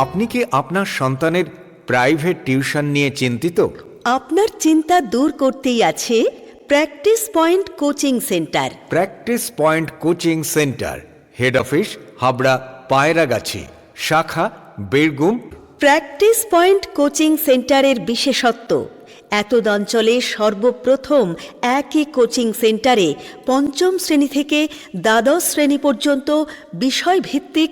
আপনি কি আপনার সন্তানের প্রাইভেট টিউশন নিয়ে চিন্তিত? আপনার চিন্তা দূর করতেই আছে Practice Point Coaching Centre. Practice Point Coaching Centre, head office Habra Payragachhi, শাখা বীরভূম। প্র্যাকটিস পয়েন্ট কোচিং সেন্টারের বিশেষত্ব, এতদ অঞ্চলে সর্বপ্রথম একই কোচিং সেন্টারে পঞ্চম শ্রেণী থেকে দ্বাদশ শ্রেণী পর্যন্ত বিষয়ভিত্তিক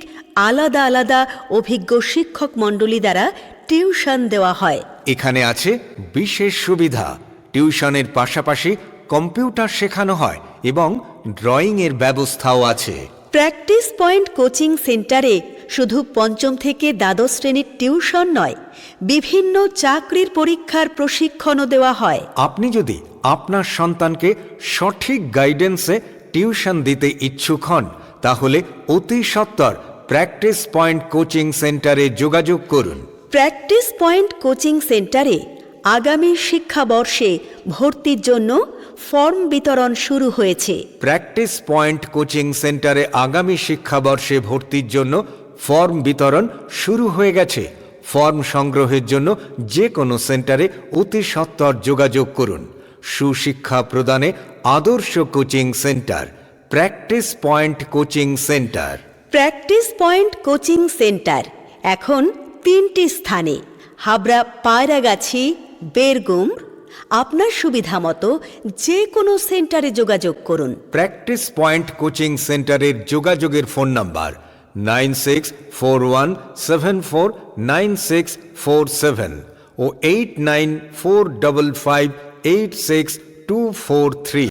আলাদা আলাদা অভিজ্ঞ শিক্ষক মণ্ডলী দ্বারা টিউশন দেওয়া হয়। এখানে আছে বিশেষ সুবিধা, টিউশনের পাশাপাশি কম্পিউটার শেখানো হয় এবং ড্রয়িংয়ের ব্যবস্থাও আছে। প্র্যাকটিস পয়েন্ট কোচিং সেন্টারে শুধু পঞ্চম থেকে দ্বাদশ শ্রেণীর টিউশন নয়, বিভিন্ন চাকরির পরীক্ষার প্রশিক্ষণও দেওয়া হয়। আপনি যদি আপনার সন্তানকে সঠিক গাইডেন্সে টিউশন দিতে ইচ্ছুক হন, তাহলে অতি সত্বর প্র্যাকটিস পয়েন্ট কোচিং সেন্টারে যোগাযোগ করুন। প্র্যাকটিস পয়েন্ট কোচিং সেন্টারে আগামী শিক্ষাবর্ষে ভর্তির জন্য ফর্ম বিতরণ শুরু হয়েছে। প্র্যাকটিস পয়েন্ট কোচিং সেন্টারে আগামী শিক্ষাবর্ষে ভর্তির জন্য ফর্ম বিতরণ শুরু হয়ে গেছে। ফর্ম সংগ্রহের জন্য যে কোনো সেন্টারে অতি সত্বর যোগাযোগ করুন। সুশিক্ষা প্রদানে আদর্শ coaching Centre, Practice Point Coaching Centre. Practice Point Coaching centre এখন 3টি স্থানে, হাবড়া পায়রাগাছি, বেরগুম। আপনার সুবিধা মতো যে কোনো সেন্টারে যোগাযোগ করুন। প্র্যাকটিস পয়েন্ট কোচিং সেন্টারের যোগাযোগের ফোন নাম্বার 9641749647 ও 8945586243।